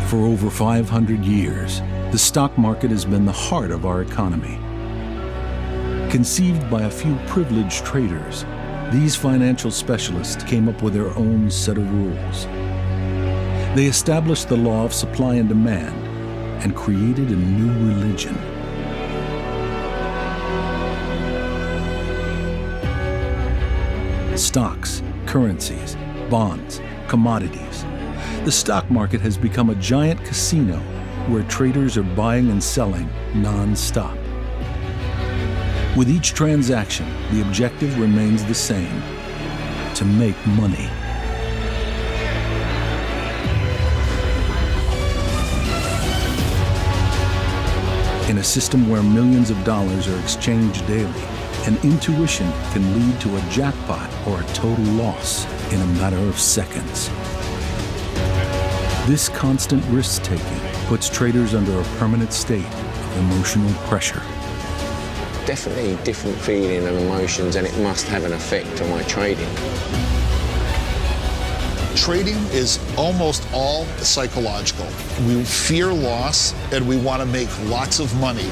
For over 500 years, the stock market has been the heart of our economy. Conceived by a few privileged traders, these financial specialists came up with their own set of rules. They established the law of supply and demand and created a new religion. Stocks, currencies, bonds, commodities. The stock market has become a giant casino where traders are buying and selling non-stop. With each transaction, the objective remains the same: to make money. In a system where millions of dollars are exchanged daily, an intuition can lead to a jackpot or a total loss in a matter of seconds. This constant risk-taking puts traders under a permanent state of emotional pressure. Definitely different feeling and emotions, and it must have an effect on my trading. Trading is almost all psychological. We fear loss and we want to make lots of money.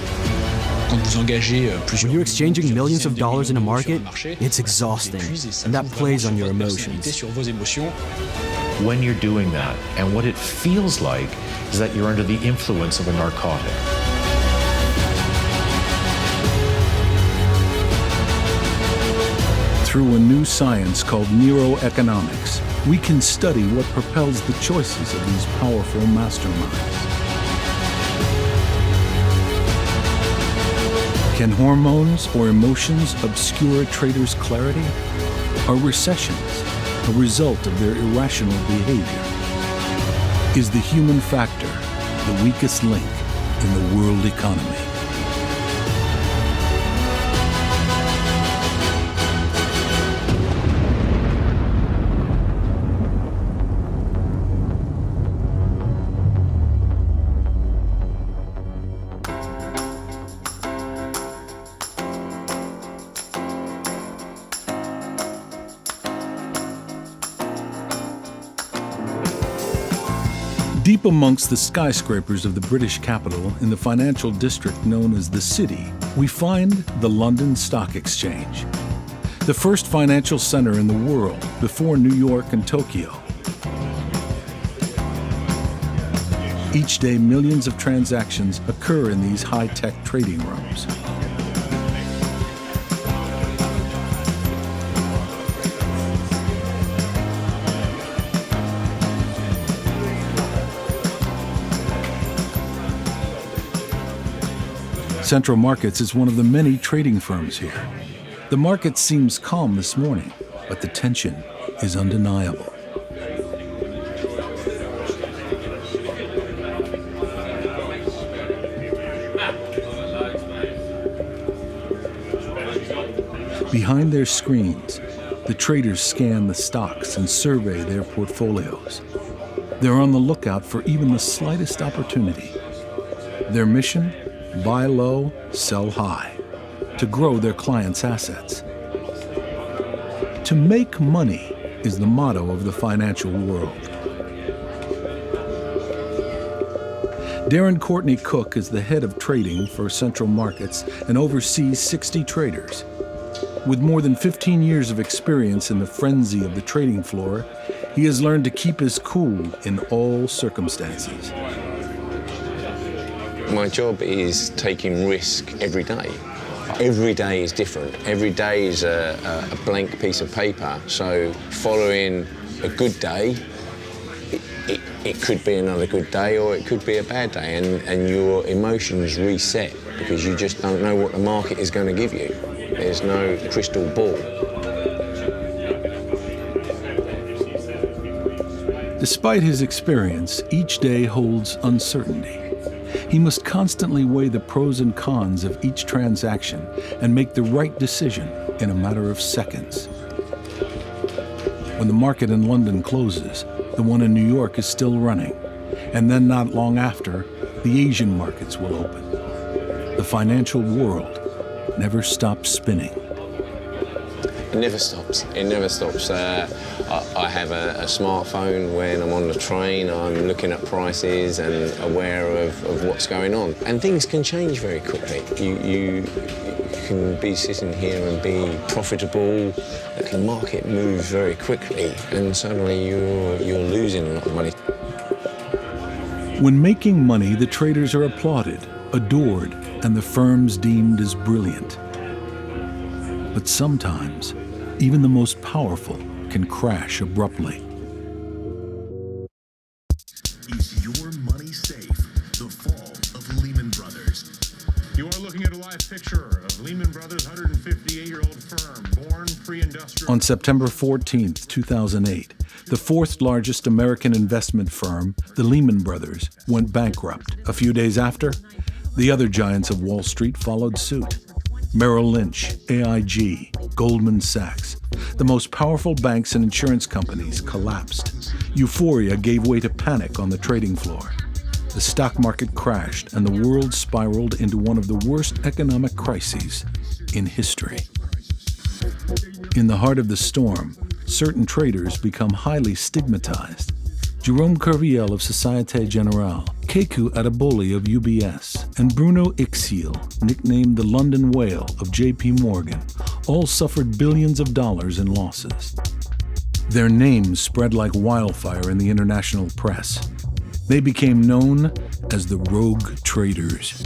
When you're exchanging millions of dollars in a market, it's exhausting, and that plays on your emotions. When you're doing that, and what it feels like is that you're under the influence of a narcotic. Through a new science called neuroeconomics, we can study what propels the choices of these powerful masterminds. Can hormones or emotions obscure a trader's clarity? Are recessions a result of their irrational behavior? Is the human factor the weakest link in the world economy? Deep amongst the skyscrapers of the British capital, in the financial district known as the City, we find the London Stock Exchange, the first financial center in the world before New York and Tokyo. Each day, millions of transactions occur in these high-tech trading rooms. Central Markets is one of the many trading firms here. The market seems calm this morning, but the tension is undeniable. Behind their screens, the traders scan the stocks and survey their portfolios. They're on the lookout for even the slightest opportunity. Their mission? Buy low, sell high, to grow their clients' assets. To make money is the motto of the financial world. Darren Courtney Cook is the head of trading for Central Markets and oversees 60 traders. With more than 15 years of experience in the frenzy of the trading floor, he has learned to keep his cool in all circumstances. My job is taking risk every day. Every day is different. Every day is a blank piece of paper. So following a good day, it could be another good day or it could be a bad day, and your emotions reset because you just don't know what the market is going to give you. There's no crystal ball. Despite his experience, each day holds uncertainty. He must constantly weigh the pros and cons of each transaction and make the right decision in a matter of seconds. When the market in London closes, the one in New York is still running, and then not long after, the Asian markets will open. The financial world never stops spinning. It never stops. It never stops. I have a smartphone when I'm on the train. I'm looking at prices and aware of what's going on. And things can change very quickly. You can be sitting here and be profitable. The market moves very quickly, and suddenly you're losing a lot of money. When making money, the traders are applauded, adored, and the firms deemed as brilliant. But sometimes, even the most powerful can crash abruptly. Is your money safe? The fall of Lehman Brothers. You are looking at a live picture of Lehman Brothers' 158-year-old firm, born pre-industrial. On September 14, 2008, the fourth largest American investment firm, the Lehman Brothers, went bankrupt. A few days after, the other giants of Wall Street followed suit. Merrill Lynch, AIG, Goldman Sachs. The most powerful banks and insurance companies collapsed. Euphoria gave way to panic on the trading floor. The stock market crashed and the world spiraled into one of the worst economic crises in history. In the heart of the storm, certain traders become highly stigmatized. Jerome Kerviel of Societe Generale, Keku Adeboli of UBS, and Bruno Ixiel, nicknamed the London Whale of JP Morgan, all suffered billions of dollars in losses. Their names spread like wildfire in the international press. They became known as the rogue traders.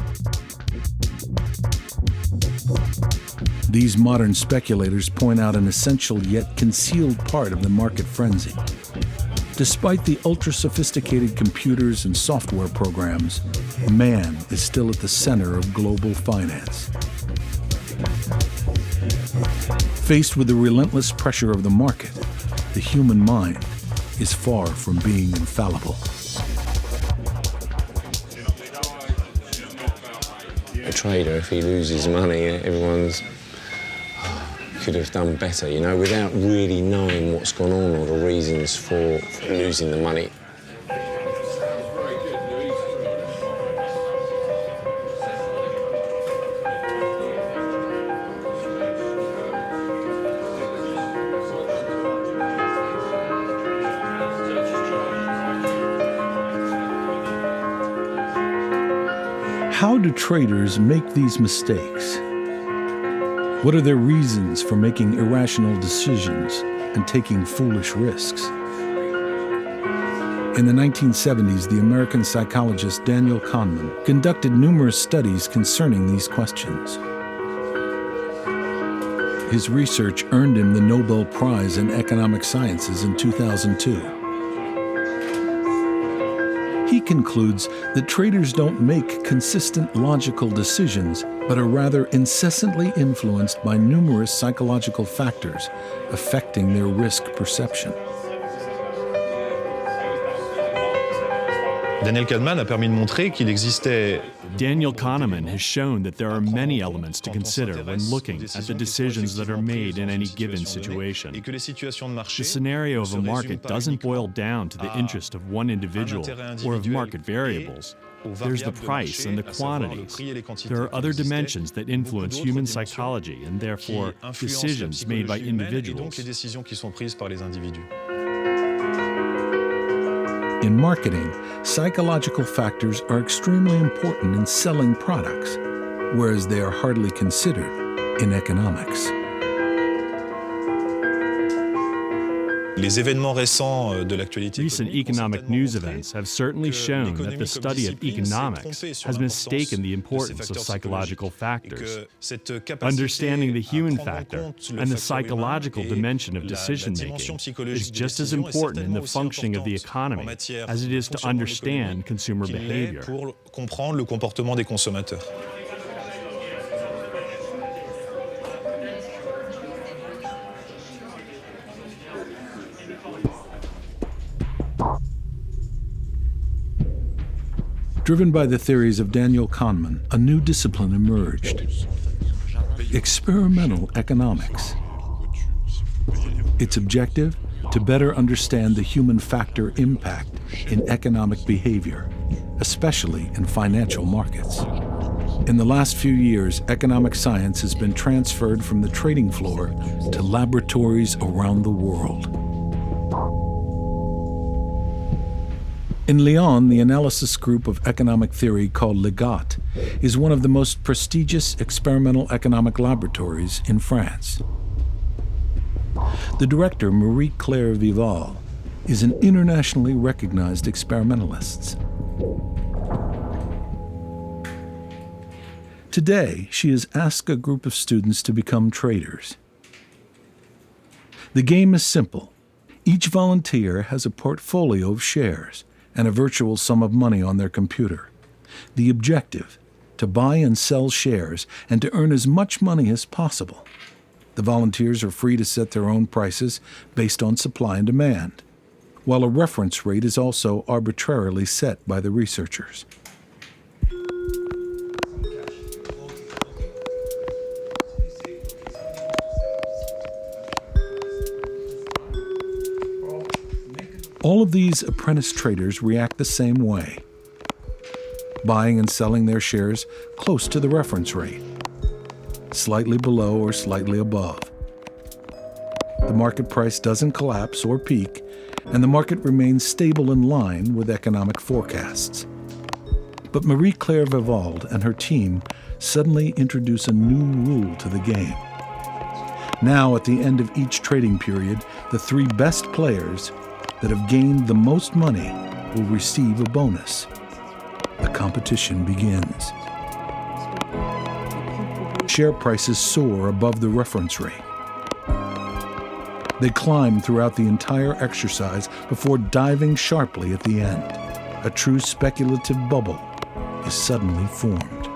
These modern speculators point out an essential yet concealed part of the market frenzy. Despite the ultra-sophisticated computers and software programs, man is still at the center of global finance. Faced with the relentless pressure of the market, the human mind is far from being infallible. A trader, if he loses money, everyone's could have done better, you know, without really knowing what's gone on or the reasons for losing the money. How do traders make these mistakes? What are their reasons for making irrational decisions and taking foolish risks? In the 1970s, the American psychologist Daniel Kahneman conducted numerous studies concerning these questions. His research earned him the Nobel Prize in Economic Sciences in 2002. He concludes that traders don't make consistent logical decisions, but are rather incessantly influenced by numerous psychological factors affecting their risk perception. Daniel Kahneman a permis de montrer qu'il existait. Daniel Kahneman has shown that there are many elements to consider when looking at the decisions that are made in any given situation. The scenario of a market doesn't boil down to the interest of one individual or of market variables. There's the price and the quantities. There are other dimensions that influence human psychology and therefore decisions made by individuals. In marketing, psychological factors are extremely important in selling products, whereas they are hardly considered in economics. Recent economic news events have certainly shown that the study of economics has mistaken the importance of psychological factors. Understanding the human factor and the psychological dimension of decision-making is just as important in the functioning of the economy as it is to understand consumer behavior. Driven by the theories of Daniel Kahneman, a new discipline emerged: experimental economics. Its objective? To better understand the human factor impact in economic behavior, especially in financial markets. In the last few years, economic science has been transferred from the trading floor to laboratories around the world. In Lyon, the analysis group of economic theory called Legat is one of the most prestigious experimental economic laboratories in France. The director, Marie-Claire Vival, is an internationally recognized experimentalist. Today, she has asked a group of students to become traders. The game is simple. Each volunteer has a portfolio of shares and a virtual sum of money on their computer. The objective, to buy and sell shares and to earn as much money as possible. The volunteers are free to set their own prices based on supply and demand, while a reference rate is also arbitrarily set by the researchers. All of these apprentice traders react the same way, buying and selling their shares close to the reference rate, slightly below or slightly above. The market price doesn't collapse or peak, and the market remains stable in line with economic forecasts. But Marie-Claire Vival and her team suddenly introduce a new rule to the game. Now, at the end of each trading period, the 3 best players that have gained the most money will receive a bonus. The competition begins. Share prices soar above the reference rate. They climb throughout the entire exercise before diving sharply at the end. A true speculative bubble is suddenly formed.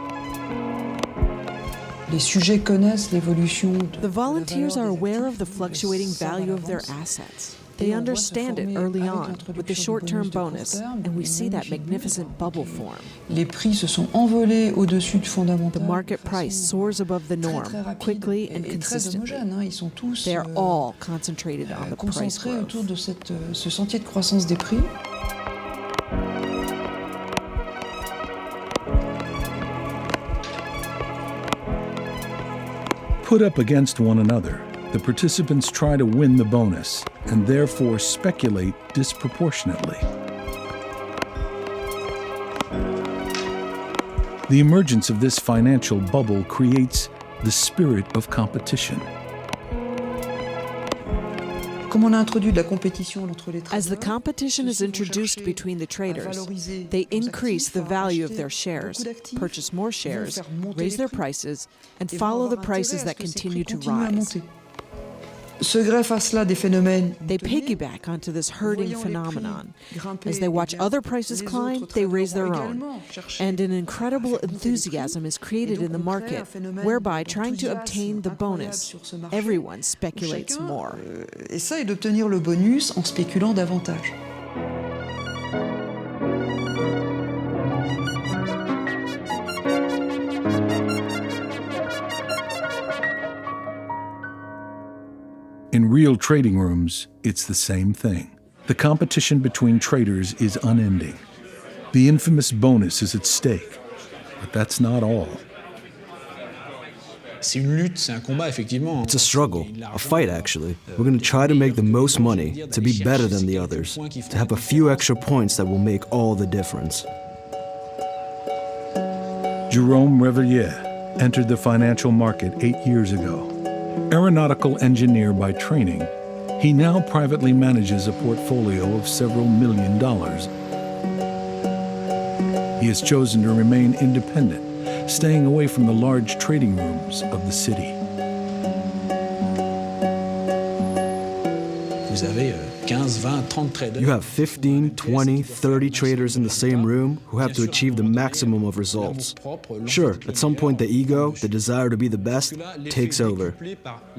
The volunteers are aware of the fluctuating value of their assets. They understand it early on with the short-term bonus, and we see that magnificent bubble form. The market price soars above the norm, quickly and consistently. They are all concentrated on the price growth. Put up against one another, the participants try to win the bonus and therefore speculate disproportionately. The emergence of this financial bubble creates the spirit of competition. As the competition is introduced between the traders, they increase the value of their shares, purchase more shares, raise their prices, and follow the prices that continue to rise. They piggyback onto this herding phenomenon. As they watch other prices climb, they raise their own. And an incredible enthusiasm is created in the market, whereby trying to obtain the bonus, everyone speculates more. In real trading rooms, it's the same thing. The competition between traders is unending. The infamous bonus is at stake, but that's not all. C'est une lutte, c'est un combat, effectivement. It's a struggle, a fight actually. We're going to try to make the most money, to be better than the others, to have a few extra points that will make all the difference. Jérôme Réveillé entered the financial market 8 years ago. Aeronautical engineer by training, he now privately manages a portfolio of several $1 million. He has chosen to remain independent, staying away from the large trading rooms of the city. You have 15, 20, 30 traders in the same room who have to achieve the maximum of results. Sure, at some point the ego, the desire to be the best, takes over.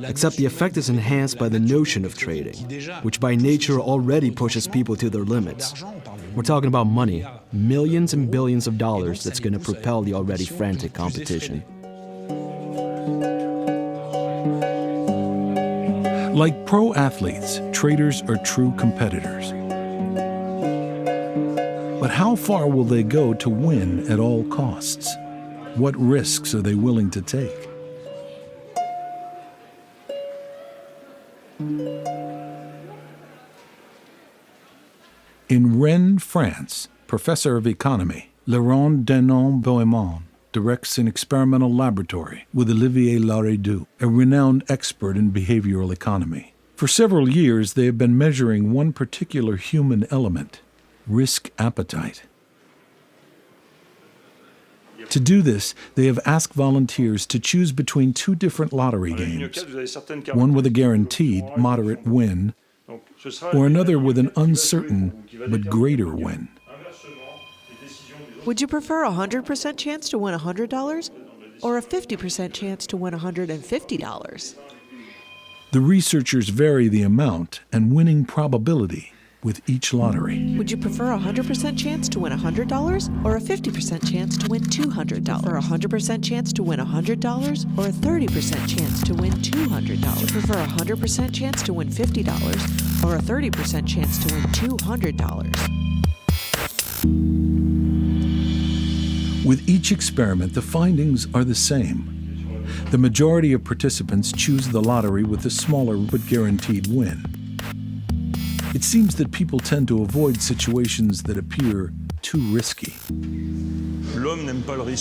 Except the effect is enhanced by the notion of trading, which by nature already pushes people to their limits. We're talking about money, millions and billions of dollars that's going to propel the already frantic competition. Like pro athletes, traders are true competitors. But how far will they go to win at all costs? What risks are they willing to take? In Rennes, France, professor of economy, Laurent Denon-Bohemond directs an experimental laboratory with Olivier Laredoux, a renowned expert in behavioral economy. For several years, they have been measuring one particular human element, risk appetite. To do this, they have asked volunteers to choose between two different lottery games, one with a guaranteed moderate win, or another with an uncertain but greater win. Would you prefer a 100% chance to win $100 or a 50% chance to win $150? The researchers vary the amount and winning probability with each lottery. Would you prefer a 100% chance to win $100 or a 50% chance to win $200? Or a 100% chance to win $100 or a 30% chance to win $200? Would you prefer a 100% chance to win $50 or a 30% chance to win $200? With each experiment, the findings are the same. The majority of participants choose the lottery with the smaller but guaranteed win. It seems that people tend to avoid situations that appear too risky.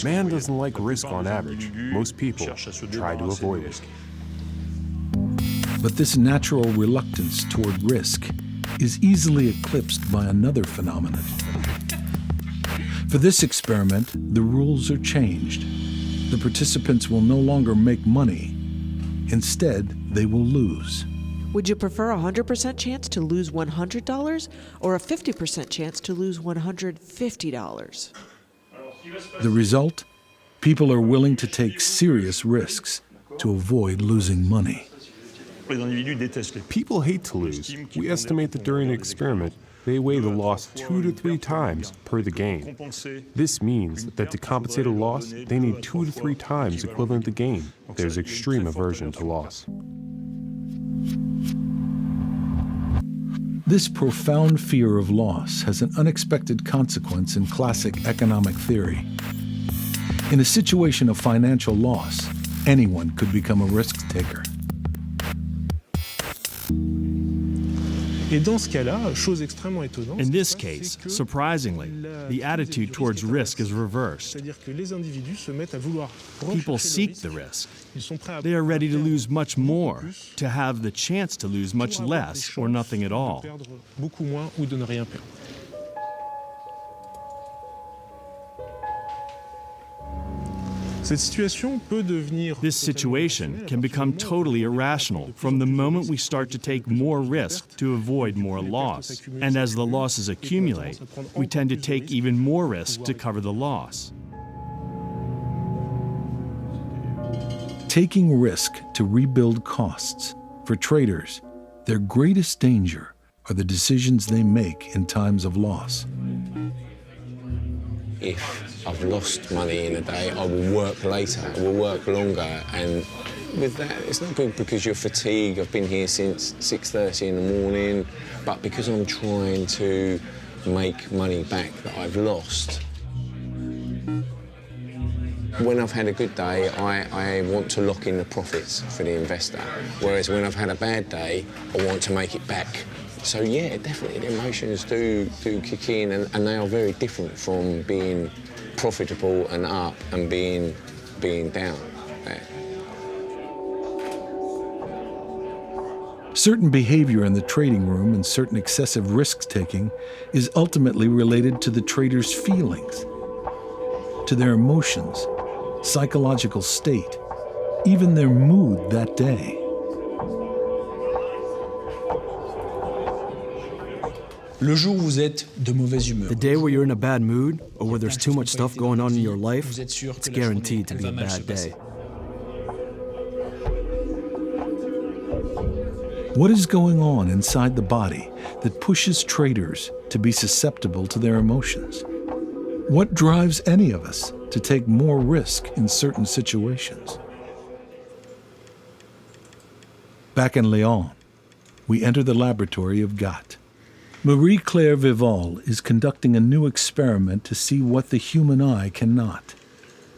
Man doesn't like risk on average. Most people try to avoid it. But this natural reluctance toward risk is easily eclipsed by another phenomenon. For this experiment, the rules are changed. The participants will no longer make money. Instead, they will lose. Would you prefer a 100% chance to lose $100 or a 50% chance to lose $150? The result? People are willing to take serious risks to avoid losing money. People hate to lose. We estimate that during the experiment, they weigh the loss 2 to 3 times per the gain. This means that to compensate a loss, they need 2 to 3 times equivalent to gain. There's extreme aversion to loss. This profound fear of loss has an unexpected consequence in classic economic theory. In a situation of financial loss, anyone could become a risk taker. In this case, surprisingly, the attitude towards risk is reversed. People seek the risk. They are ready to lose much more, to have the chance to lose much less or nothing at all. This situation can become totally irrational from the moment we start to take more risk to avoid more loss. And as the losses accumulate, we tend to take even more risk to cover the loss. Taking risk to rebuild costs. For traders, their greatest danger are the decisions they make in times of loss. If I've lost money in a day, I will work later, I will work longer, and with that, it's not good because you're fatigued. I've been here since 6:30 in the morning, but because I'm trying to make money back that I've lost. When I've had a good day, I want to lock in the profits for the investor, whereas when I've had a bad day, I want to make it back. So yeah, definitely the emotions do kick in, and they are very different from being profitable and up and being down. Certain behavior in the trading room and certain excessive risk-taking is ultimately related to the trader's feelings, to their emotions, psychological state, even their mood that day. The day where you're in a bad mood or where there's too much stuff going on in your life, it's guaranteed to be a bad day. What is going on inside the body that pushes traders to be susceptible to their emotions? What drives any of us to take more risk in certain situations? Back in Lyon, we enter the laboratory of Gatt. Marie-Claire Vival is conducting a new experiment to see what the human eye cannot.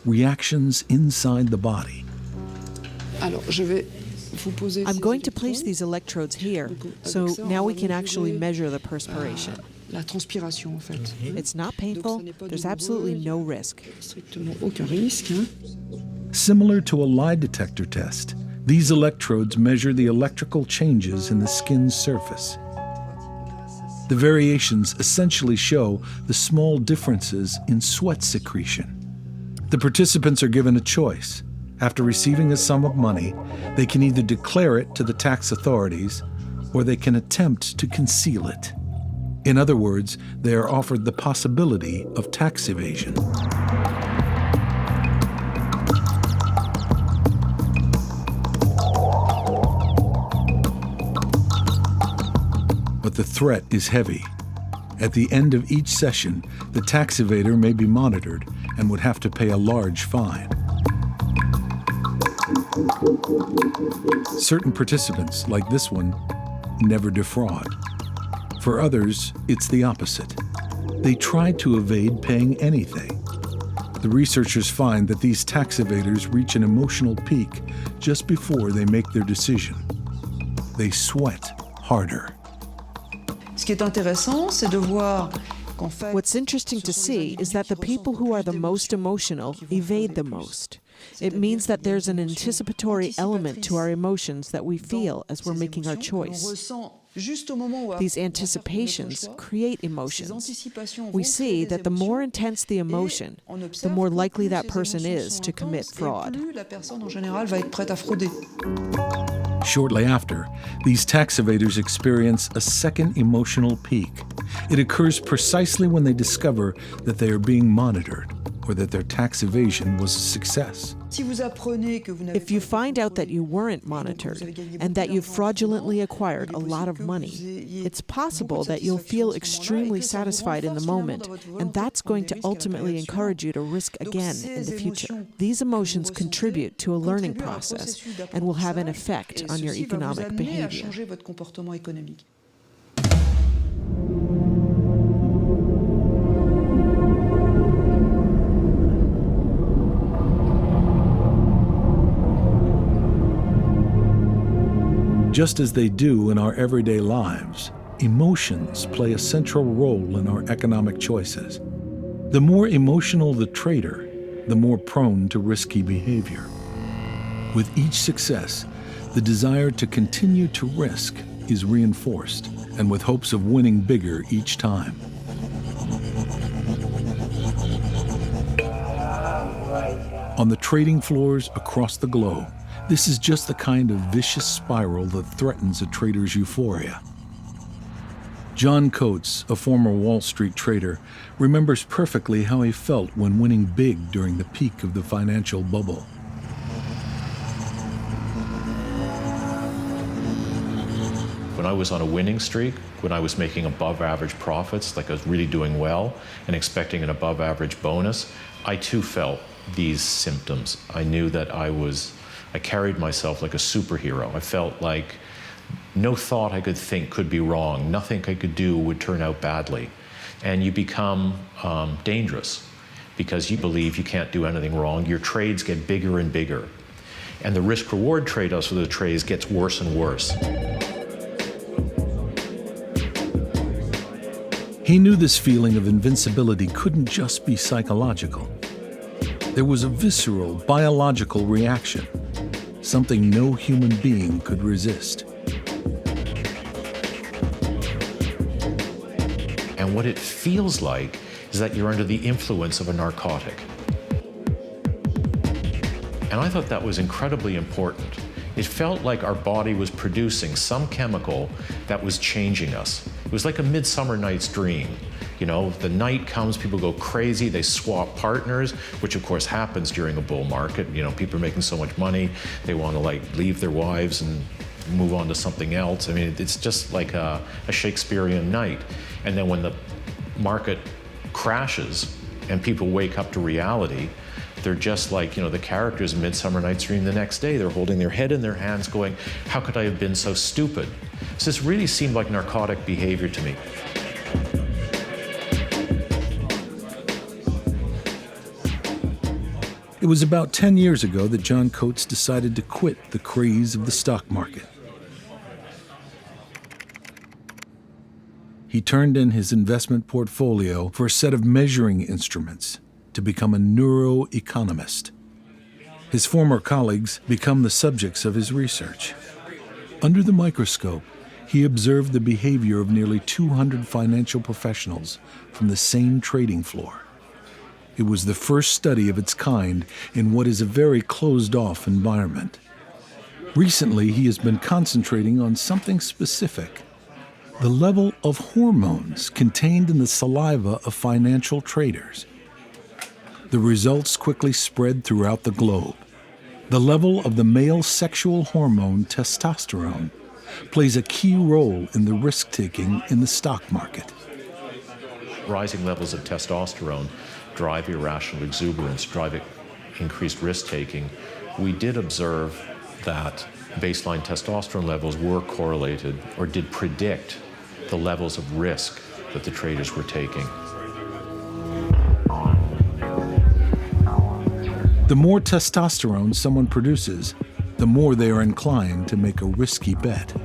reactions inside the body. I'm going to place these electrodes here, so now we can actually measure the perspiration. It's not painful. There's absolutely no risk. Similar to a lie detector test, these electrodes measure the electrical changes in the skin's surface. The variations essentially show the small differences in sweat secretion. The participants are given a choice. After receiving a sum of money, they can either declare it to the tax authorities or they can attempt to conceal it. In other words, they are offered the possibility of tax evasion. But the threat is heavy. At the end of each session, the tax evader may be monitored and would have to pay a large fine. Certain participants, like this one, never defraud. For others, it's the opposite. They try to evade paying anything. The researchers find that these tax evaders reach an emotional peak just before they make their decision. They sweat harder. What's interesting to see is that the people who are the most emotional evade the most. It means that there's an anticipatory element to our emotions that we feel as we're making our choice. These anticipations create emotions. We see that the more intense the emotion, the more likely that person is to commit fraud. Shortly after, these tax evaders experience a second emotional peak. It occurs precisely when they discover that they are being monitored or that their tax evasion was a success. If you find out that you weren't monitored and that you've fraudulently acquired a lot of money, it's possible that you'll feel extremely satisfied in the moment, and that's going to ultimately encourage you to risk again in the future. These emotions contribute to a learning process and will have an effect on your economic behavior. Just as they do in our everyday lives, emotions play a central role in our economic choices. The more emotional the trader, the more prone to risky behavior. With each success, the desire to continue to risk is reinforced, and with hopes of winning bigger each time. On the trading floors across the globe, this is just the kind of vicious spiral that threatens a trader's euphoria. John Coates, a former Wall Street trader, remembers perfectly how he felt when winning big during the peak of the financial bubble. When I was on a winning streak, when I was making above average profits, like I was really doing well and expecting an above average bonus, I too felt these symptoms. I knew that I carried myself like a superhero. I felt like no thought I could think could be wrong. Nothing I could do would turn out badly. And you become dangerous because you believe you can't do anything wrong. Your trades get bigger and bigger. And the risk-reward trade-offs for the trades gets worse and worse. He knew this feeling of invincibility couldn't just be psychological. There was a visceral, biological reaction, something no human being could resist. And what it feels like is that you're under the influence of a narcotic. And I thought that was incredibly important. It felt like our body was producing some chemical that was changing us. It was like a Midsummer Night's Dream. You know, the night comes, people go crazy, they swap partners, which of course happens during a bull market. You know, people are making so much money, they want to leave their wives and move on to something else. I mean, it's just like a Shakespearean night. And then when the market crashes and people wake up to reality, they're just like, the characters in Midsummer Night's Dream the next day. They're holding their head in their hands going, how could I have been so stupid? So this really seemed like narcotic behavior to me. It was about 10 years ago that John Coates decided to quit the craze of the stock market. He turned in his investment portfolio for a set of measuring instruments to become a neuroeconomist. His former colleagues become the subjects of his research. Under the microscope, he observed the behavior of nearly 200 financial professionals from the same trading floor. It was the first study of its kind in what is a very closed-off environment. Recently, he has been concentrating on something specific: the level of hormones contained in the saliva of financial traders. The results quickly spread throughout the globe. The level of the male sexual hormone testosterone plays a key role in the risk-taking in the stock market. Rising levels of testosterone drive irrational exuberance, drive increased risk-taking. We did observe that baseline testosterone levels were correlated or did predict the levels of risk that the traders were taking. The more testosterone someone produces, the more they are inclined to make a risky bet.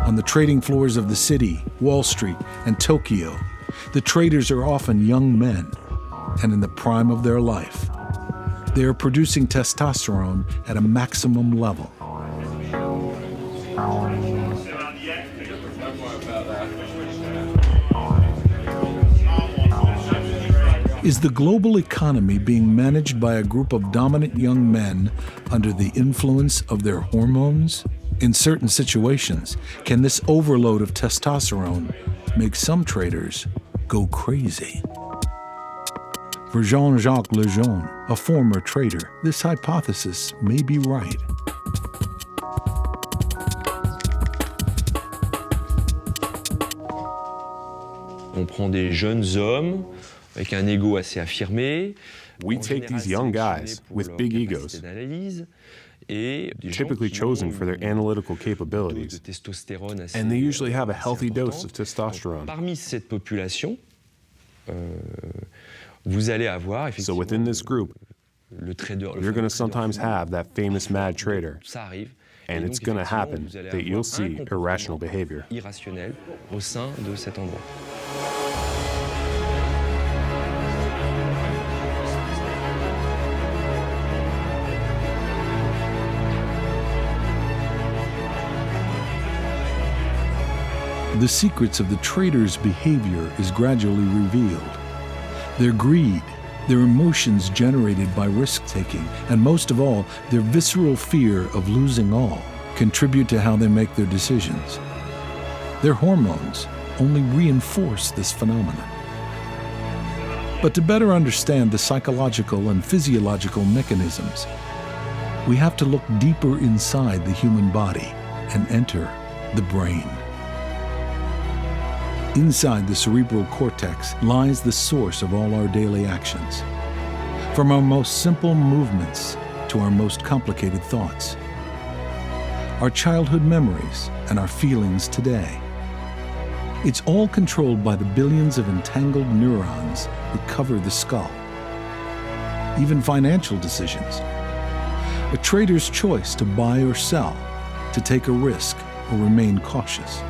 On the trading floors of the city, Wall Street, and Tokyo, the traders are often young men and in the prime of their life. They are producing testosterone at a maximum level. Is the global economy being managed by a group of dominant young men under the influence of their hormones? In certain situations, can this overload of testosterone make some traders go crazy? For Jean-Jacques Lejeune, a former trader, this hypothesis may be right. On prend des jeunes hommes avec un ego assez affirmé. We take these young guys with big egos, typically chosen for their analytical capabilities, and they usually have a healthy dose of testosterone. Parmi cette population, vous allez avoir, so within this group, you're going to sometimes have that famous mad trader, and it's going to happen that you'll see irrational behavior. Irrationnel au sein de cet endroit. The secrets of the traders' behavior is gradually revealed. Their greed, their emotions generated by risk-taking, and most of all, their visceral fear of losing all, contribute to how they make their decisions. Their hormones only reinforce this phenomenon. But to better understand the psychological and physiological mechanisms, we have to look deeper inside the human body and enter the brain. Inside the cerebral cortex lies the source of all our daily actions, from our most simple movements to our most complicated thoughts, our childhood memories and our feelings today. It's all controlled by the billions of entangled neurons that cover the skull. Even financial decisions, a trader's choice to buy or sell, to take a risk or remain cautious.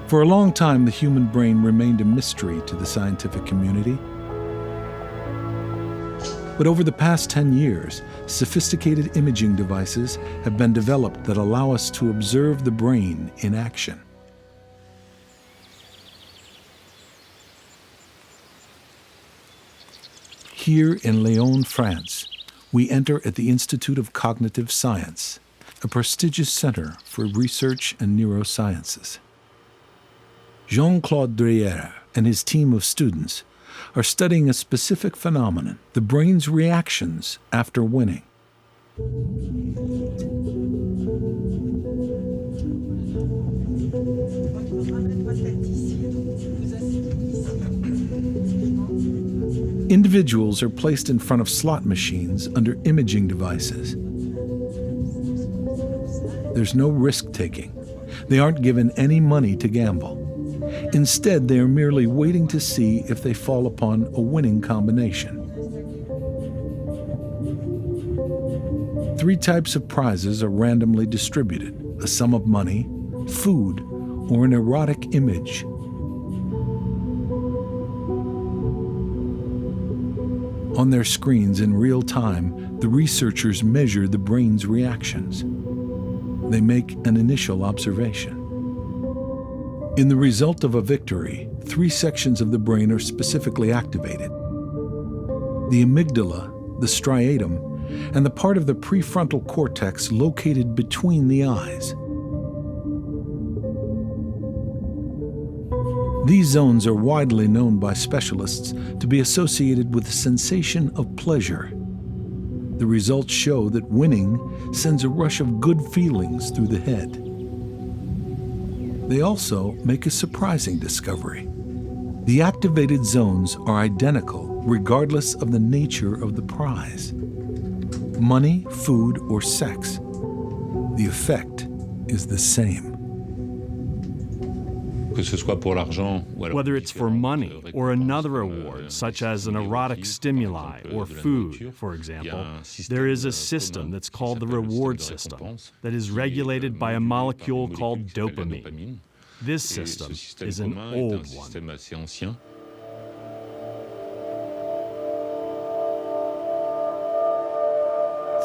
For a long time, the human brain remained a mystery to the scientific community. But over the past 10 years, sophisticated imaging devices have been developed that allow us to observe the brain in action. Here in Lyon, France, we enter at the Institute of Cognitive Science, a prestigious center for research and neurosciences. Jean-Claude Dreyer and his team of students are studying a specific phenomenon, the brain's reactions after winning. Individuals are placed in front of slot machines under imaging devices. There's no risk-taking. They aren't given any money to gamble. Instead, they are merely waiting to see if they fall upon a winning combination. 3 types of prizes are randomly distributed: a sum of money, food, or an erotic image. On their screens in real time, the researchers measure the brain's reactions. They make an initial observation. In the result of a victory, 3 sections of the brain are specifically activated: the amygdala, the striatum, and the part of the prefrontal cortex located between the eyes. These zones are widely known by specialists to be associated with the sensation of pleasure. The results show that winning sends a rush of good feelings through the head. They also make a surprising discovery. The activated zones are identical regardless of the nature of the prize: money, food, or sex. The effect is the same. Whether it's for money or another award, such as an erotic stimuli or food, for example, there is a system that's called the reward system that is regulated by a molecule called dopamine. This system is an old one.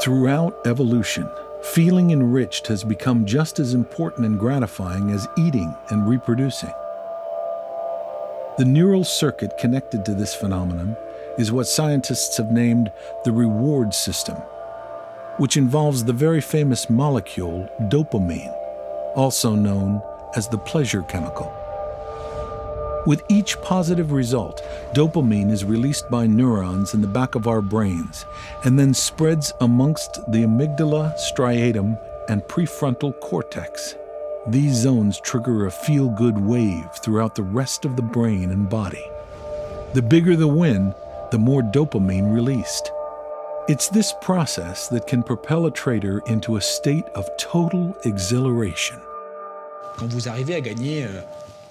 Throughout evolution, feeling enriched has become just as important and gratifying as eating and reproducing. The neural circuit connected to this phenomenon is what scientists have named the reward system, which involves the very famous molecule dopamine, also known as the pleasure chemical. With each positive result, dopamine is released by neurons in the back of our brains and then spreads amongst the amygdala, striatum, and prefrontal cortex. These zones trigger a feel-good wave throughout the rest of the brain and body. The bigger the win, the more dopamine released. It's this process that can propel a trader into a state of total exhilaration. Quand vous arrivez à gagner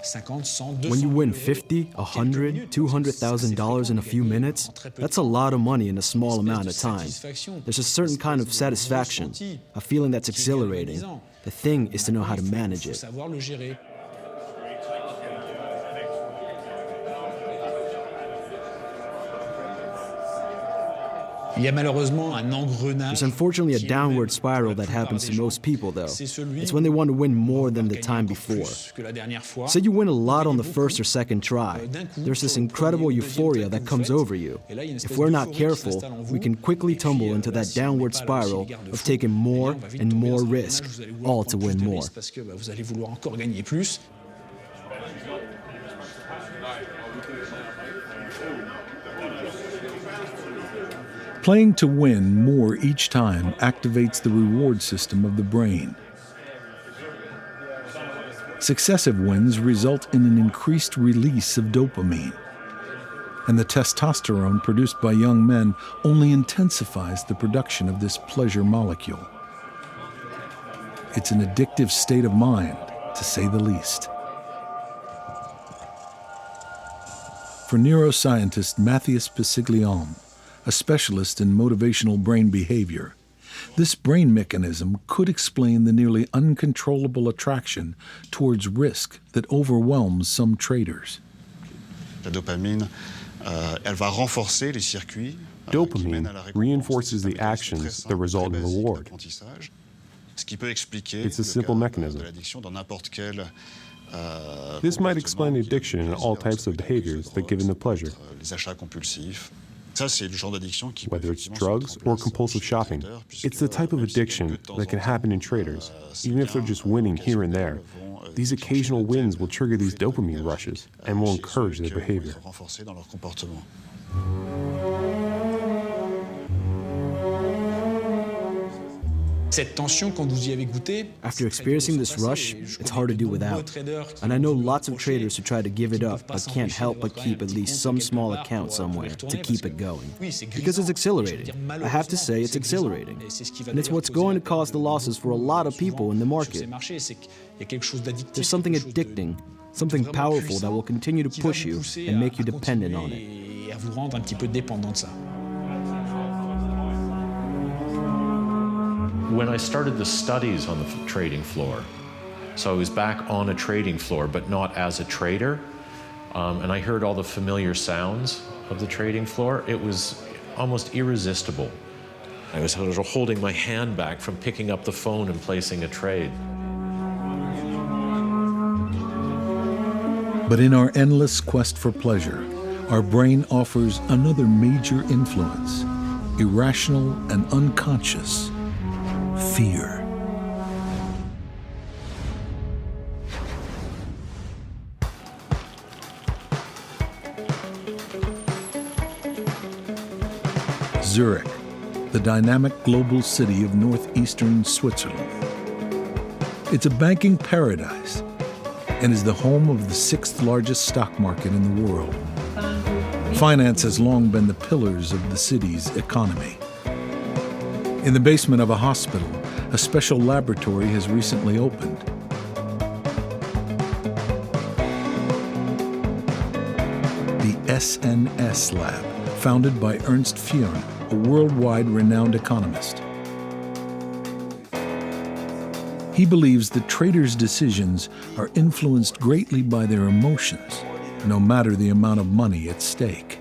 50, 100, 200, when you win $50, $100, $200,000 in a few minutes, that's a lot of money in a small amount of time. There's a certain kind of satisfaction, a feeling that's exhilarating. The thing is to know how to manage it. There's unfortunately a downward spiral that happens to most people, though. It's when they want to win more than the time before. Say you win a lot on the first or second try. There's this incredible euphoria that comes over you. If we're not careful, we can quickly tumble into that downward spiral of taking more and more risk, all to win more. Playing to win more each time activates the reward system of the brain. Successive wins result in an increased release of dopamine, and the testosterone produced by young men only intensifies the production of this pleasure molecule. It's an addictive state of mind, to say the least. For neuroscientist Matthias Pisiglione, a specialist in motivational brain behavior, this brain mechanism could explain the nearly uncontrollable attraction towards risk that overwhelms some traders. Dopamine reinforces the actions that result in reward. It's a simple mechanism. This might explain addiction in all types of behaviors that give in the pleasure. Whether it's drugs or compulsive shopping, it's the type of addiction that can happen in traders, even if they're just winning here and there. These occasional wins will trigger these dopamine rushes and will encourage their behavior. After experiencing this rush, it's hard to do without. And I know lots of traders who try to give it up, but can't help but keep at least some small account somewhere to keep it going. Because it's exhilarating. I have to say it's exhilarating. And it's what's going to cause the losses for a lot of people in the market. There's something addicting, something powerful that will continue to push you and make you dependent on it. When I started the studies on the trading floor, so I was back on a trading floor, but not as a trader, and I heard all the familiar sounds of the trading floor, it was almost irresistible. I was holding my hand back from picking up the phone and placing a trade. But in our endless quest for pleasure, our brain offers another major influence, irrational and unconscious: fear. Zurich, the dynamic global city of northeastern Switzerland. It's a banking paradise and is the home of the 6th largest stock market in the world. Finance has long been the pillars of the city's economy. In the basement of a hospital, a special laboratory has recently opened. The SNS Lab, founded by Ernst Fuhren, a worldwide renowned economist. He believes that traders' decisions are influenced greatly by their emotions, no matter the amount of money at stake.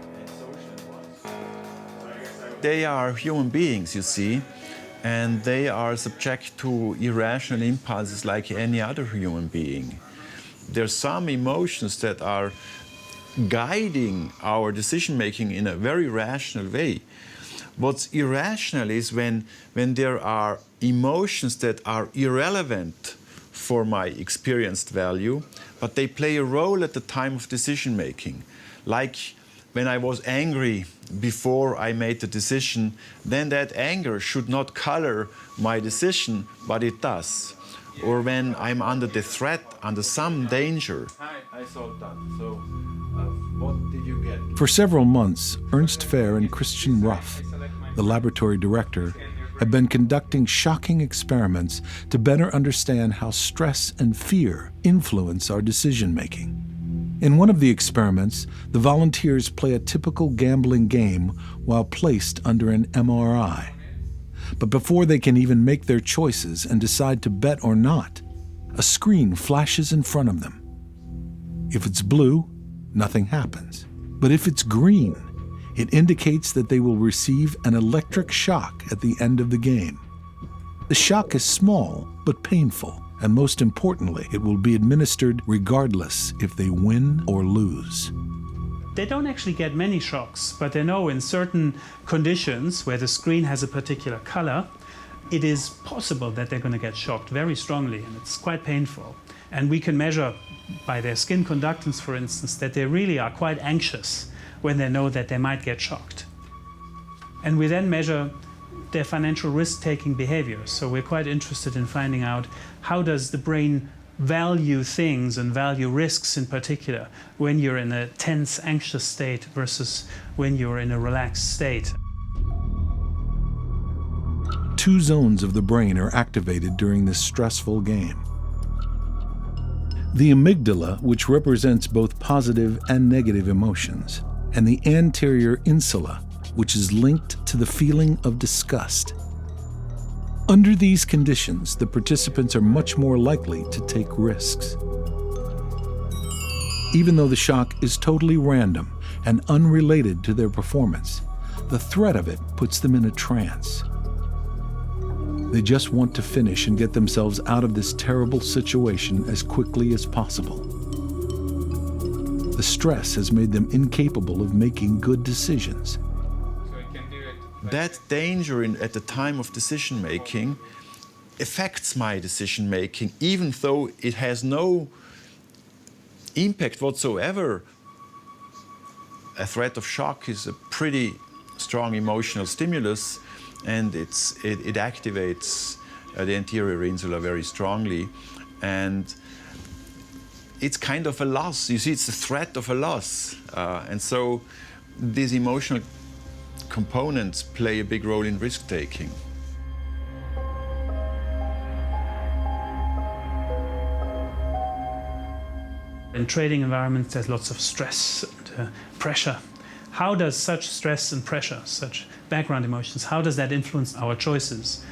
They are human beings, you see, and they are subject to irrational impulses like any other human being. There's some emotions that are guiding our decision-making in a very rational way. What's irrational is when there are emotions that are irrelevant for my experienced value, but they play a role at the time of decision-making. Like when I was angry before I made the decision, then that anger should not color my decision, but it does. Or when I'm under the threat, under some danger. Hi, I saw that. So, what did you get? For several months, Ernst Fehr and Christian Ruff, the laboratory director, have been conducting shocking experiments to better understand how stress and fear influence our decision-making. In one of the experiments, the volunteers play a typical gambling game while placed under an MRI. But before they can even make their choices and decide to bet or not, a screen flashes in front of them. If it's blue, nothing happens. But if it's green, it indicates that they will receive an electric shock at the end of the game. The shock is small but painful, and most importantly, it will be administered regardless if they win or lose. They don't actually get many shocks, but they know in certain conditions where the screen has a particular color, it is possible that they're going to get shocked very strongly, and it's quite painful. And we can measure by their skin conductance, for instance, that they really are quite anxious when they know that they might get shocked. And we then measure their financial risk-taking behavior. So we're quite interested in finding out how does the brain value things and value risks in particular when you're in a tense, anxious state versus when you're in a relaxed state. Two zones of the brain are activated during this stressful game. The amygdala, which represents both positive and negative emotions, and the anterior insula, which is linked to the feeling of disgust. Under these conditions, the participants are much more likely to take risks. Even though the shock is totally random and unrelated to their performance, the threat of it puts them in a trance. They just want to finish and get themselves out of this terrible situation as quickly as possible. The stress has made them incapable of making good decisions. That danger at the time of decision-making affects my decision-making, even though it has no impact whatsoever. A threat of shock is a pretty strong emotional stimulus, and it activates the anterior insula very strongly. And it's kind of a loss. You see, it's the threat of a loss. And so these emotional components play a big role in risk-taking. In trading environments, there's lots of stress and pressure. How does such stress and pressure, such background emotions, how does that influence our choices?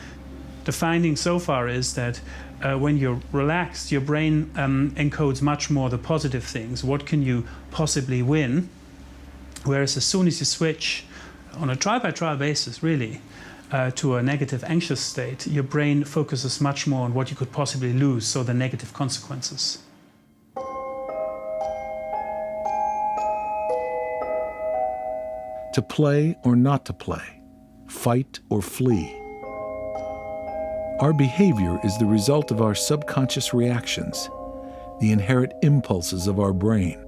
The finding so far is that when you're relaxed, your brain encodes much more the positive things. What can you possibly win? Whereas as soon as you switch, on a trial-by-trial basis, really, to a negative anxious state, your brain focuses much more on what you could possibly lose, so the negative consequences. To play or not to play, fight or flee. Our behavior is the result of our subconscious reactions, the inherent impulses of our brain.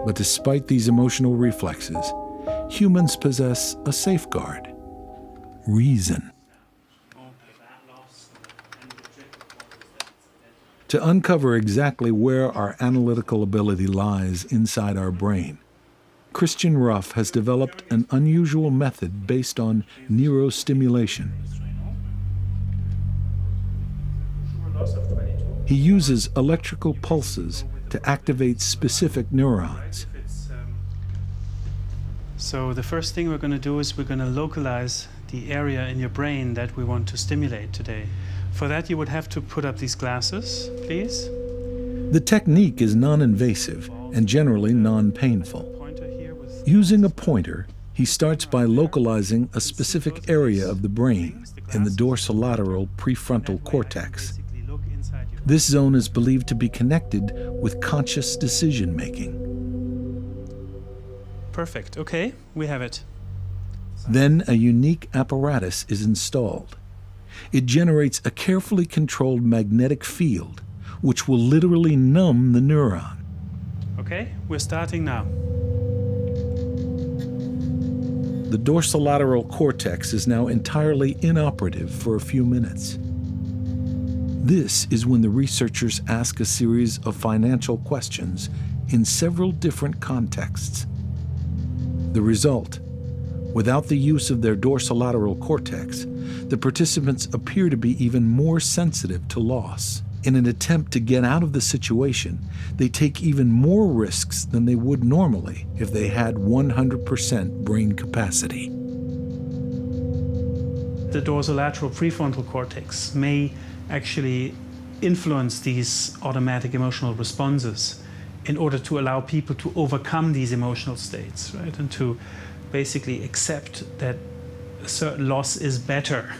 But despite these emotional reflexes, humans possess a safeguard: reason. To uncover exactly where our analytical ability lies inside our brain, Christian Ruff has developed an unusual method based on neurostimulation. He uses electrical pulses to activate specific neurons. So the first thing we're going to do is we're going to localize the area in your brain that we want to stimulate today. For that, you would have to put up these glasses, please. The technique is non-invasive and generally non-painful. Using a pointer, he starts by localizing a specific area of the brain in the dorsolateral prefrontal cortex. This zone is believed to be connected with conscious decision-making. Perfect. Okay, we have it. Then a unique apparatus is installed. It generates a carefully controlled magnetic field, which will literally numb the neuron. Okay, we're starting now. The dorsolateral cortex is now entirely inoperative for a few minutes. This is when the researchers ask a series of financial questions in several different contexts. The result: without the use of their dorsolateral cortex, the participants appear to be even more sensitive to loss. In an attempt to get out of the situation, they take even more risks than they would normally if they had 100% brain capacity. The dorsolateral prefrontal cortex may actually influence these automatic emotional responses in order to allow people to overcome these emotional states, right? And to basically accept that a certain loss is better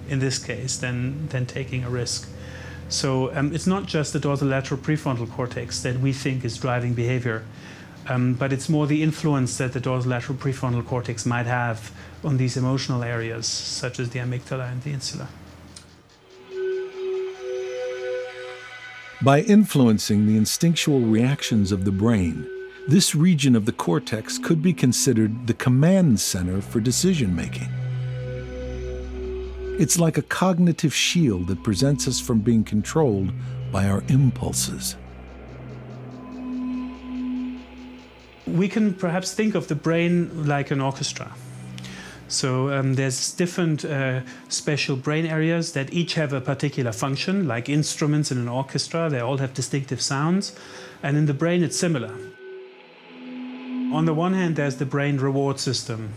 in this case than taking a risk. So it's not just the dorsolateral prefrontal cortex that we think is driving behavior, but it's more the influence that the dorsolateral prefrontal cortex might have on these emotional areas, such as the amygdala and the insula. By influencing the instinctual reactions of the brain, this region of the cortex could be considered the command center for decision-making. It's like a cognitive shield that prevents us from being controlled by our impulses. We can perhaps think of the brain like an orchestra. So there's different special brain areas that each have a particular function, like instruments in an orchestra. They all have distinctive sounds. And in the brain, it's similar. On the one hand, there's the brain reward system.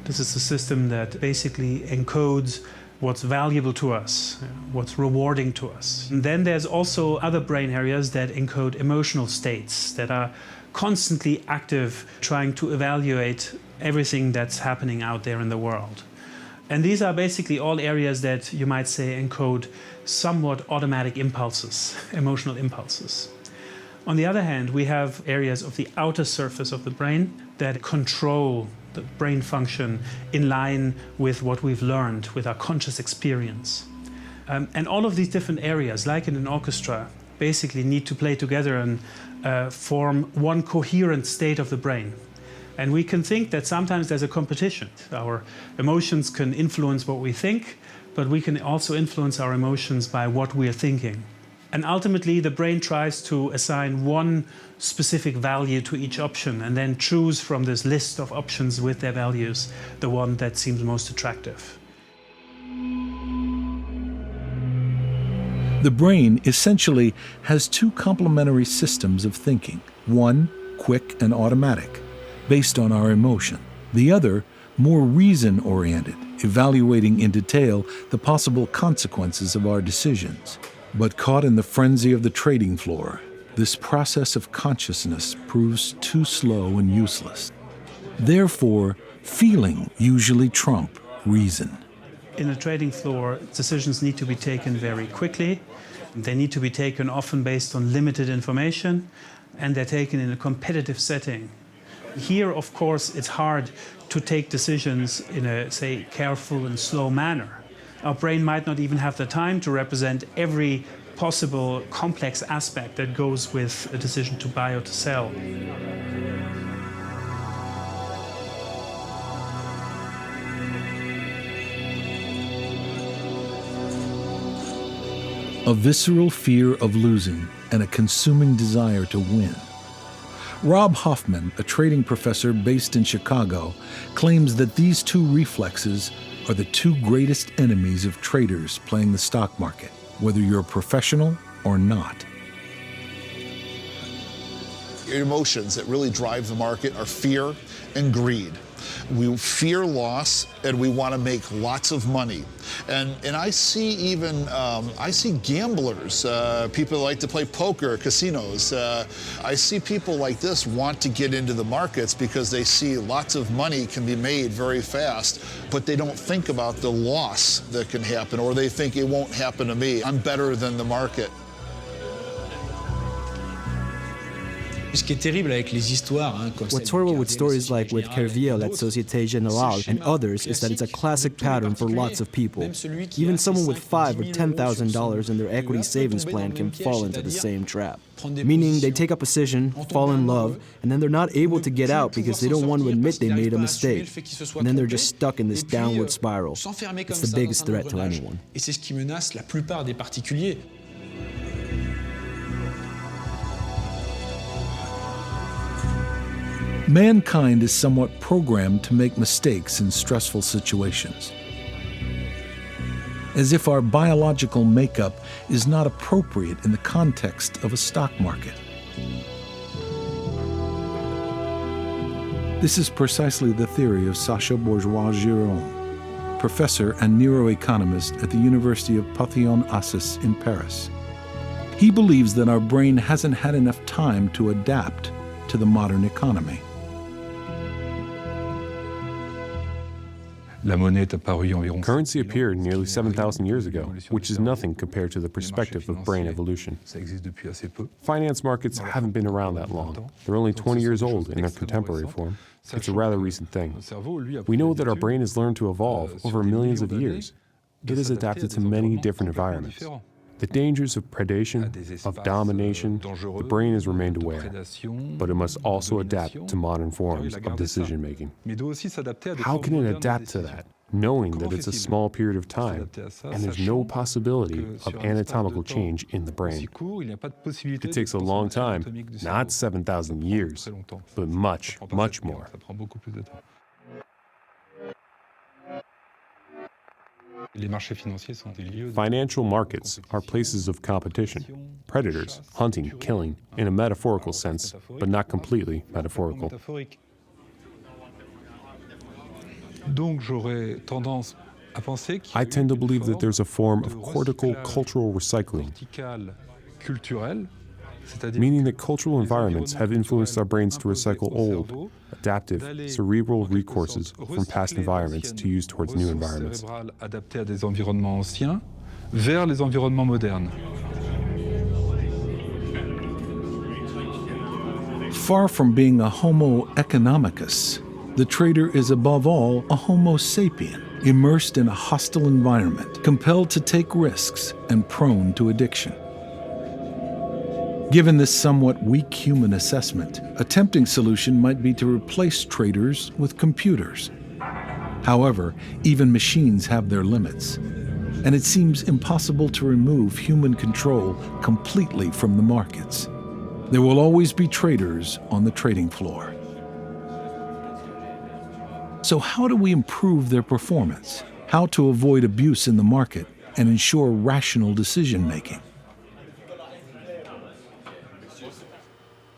This is a system that basically encodes what's valuable to us, what's rewarding to us. And then there's also other brain areas that encode emotional states that are constantly active, trying to evaluate everything that's happening out there in the world. And these are basically all areas that you might say encode somewhat automatic impulses, emotional impulses. On the other hand, we have areas of the outer surface of the brain that control the brain function in line with what we've learned, with our conscious experience. And all of these different areas, like in an orchestra, basically need to play together and form one coherent state of the brain. And we can think that sometimes there's a competition. Our emotions can influence what we think, but we can also influence our emotions by what we're thinking. And ultimately, the brain tries to assign one specific value to each option and then choose from this list of options with their values the one that seems most attractive. The brain essentially has two complementary systems of thinking. One, quick and automatic, based on our emotion. The other, more reason-oriented, evaluating in detail the possible consequences of our decisions. But caught in the frenzy of the trading floor, this process of consciousness proves too slow and useless. Therefore, feeling usually trumps reason. In a trading floor, decisions need to be taken very quickly. They need to be taken often based on limited information, and they're taken in a competitive setting. Here, of course, it's hard to take decisions in a, say, careful and slow manner. Our brain might not even have the time to represent every possible complex aspect that goes with a decision to buy or to sell. A visceral fear of losing and a consuming desire to win. Rob Hoffman, a trading professor based in Chicago, claims that these two reflexes are the two greatest enemies of traders playing the stock market, whether you're a professional or not. Emotions that really drive the market are fear and greed. We fear loss and we want to make lots of money. And I see even, I see gamblers, people who like to play poker, casinos. I see people like this want to get into the markets because they see lots of money can be made very fast, but they don't think about the loss that can happen, or they think it won't happen to me. I'm better than the market. What's horrible with stories like with Kerviel at Société Générale and others is that it's a classic pattern for lots of people. Even someone with $5,000 or $10,000 in their equity savings plan can fall into the same trap. Meaning they take a position, fall in love, and then they're not able to get out because they don't want to admit they made a mistake. And then they're just stuck in this downward spiral. It's the biggest threat to anyone. Mankind is somewhat programmed to make mistakes in stressful situations, as if our biological makeup is not appropriate in the context of a stock market. This is precisely the theory of Sacha Bourgeois-Giron, professor and neuroeconomist at the University of Panthéon-Assas in Paris. He believes that our brain hasn't had enough time to adapt to the modern economy. Currency appeared nearly 7,000 years ago, which is nothing compared to the perspective of brain evolution. Finance markets haven't been around that long. They're only 20 years old in their contemporary form. It's a rather recent thing. We know that our brain has learned to evolve over millions of years. It has adapted to many different environments. The dangers of predation, of domination, the brain has remained aware, but it must also adapt to modern forms of decision-making. How can it adapt to that, knowing that it's a small period of time and there's no possibility of anatomical change in the brain? It takes a long time, not 7,000 years, but much, much more. Financial markets are places of competition, predators, hunting, killing, in a metaphorical sense, but not completely metaphorical. I tend to believe that there's a form of cortical cultural recycling, meaning that cultural environments have influenced our brains to recycle old, adaptive, cerebral recourses from past environments to use towards new environments. Far from being a Homo economicus, the trader is above all a Homo sapien, immersed in a hostile environment, compelled to take risks and prone to addiction. Given this somewhat weak human assessment, a tempting solution might be to replace traders with computers. However, even machines have their limits. and it seems impossible to remove human control completely from the markets. There will always be traders on the trading floor. So how do we improve their performance? How to avoid abuse in the market and ensure rational decision-making?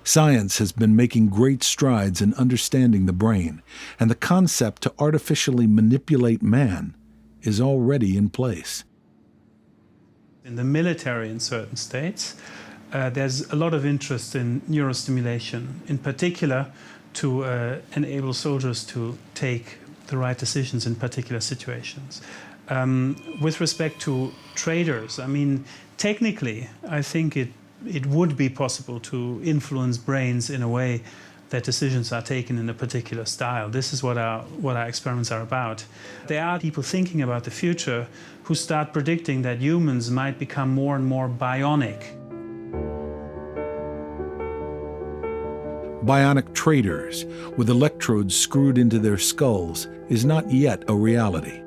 Science has been making great strides in understanding the brain, and the concept to artificially manipulate man is already in place. In the military in certain states, there's a lot of interest in neurostimulation, in particular to enable soldiers to take the right decisions in particular situations. With respect to traders, I mean, technically, I think it would be possible to influence brains in a way that decisions are taken in a particular style. This is what our experiments are about. There are people thinking about the future who start predicting that humans might become more and more bionic. Bionic traders with electrodes screwed into their skulls is not yet a reality.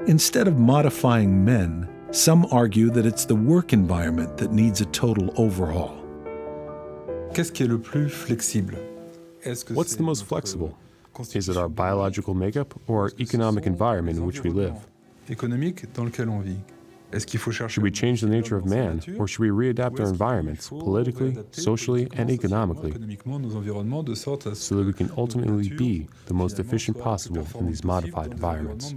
Instead of modifying men, some argue that it's the work environment that needs a total overhaul. What's the most flexible? Is it our biological makeup or our economic environment in which we live? Should we change the nature of man, or should we readapt our environments politically, socially, and economically so that we can ultimately be the most efficient possible in these modified environments?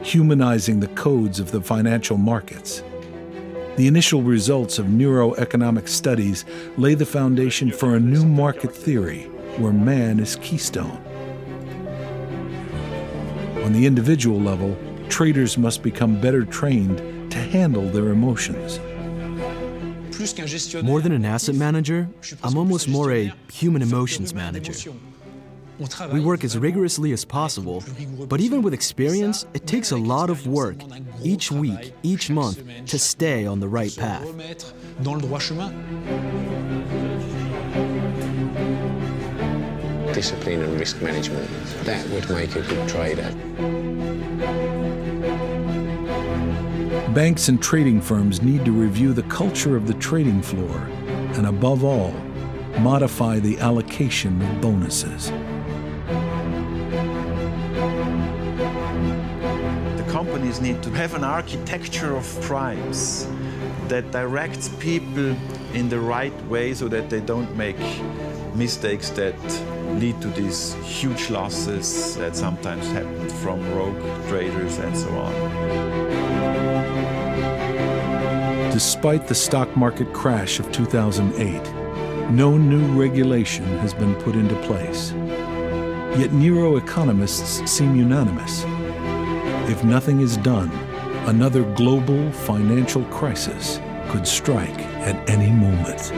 Humanizing the codes of the financial markets. The initial results of neuroeconomic studies lay the foundation for a new market theory where man is keystone. On the individual level, traders must become better trained to handle their emotions. More than an asset manager, I'm almost more a human emotions manager. We work as rigorously as possible, but even with experience, it takes a lot of work, each week, each month, to stay on the right path. Discipline and risk management, that would make a good trader. Banks and trading firms need to review the culture of the trading floor and, above all, modify the allocation of bonuses. Companies need to have an architecture of primes that directs people in the right way so that they don't make mistakes that lead to these huge losses that sometimes happen from rogue traders and so on. Despite the stock market crash of 2008, no new regulation has been put into place. Yet neuroeconomists seem unanimous. If nothing is done, another global financial crisis could strike at any moment.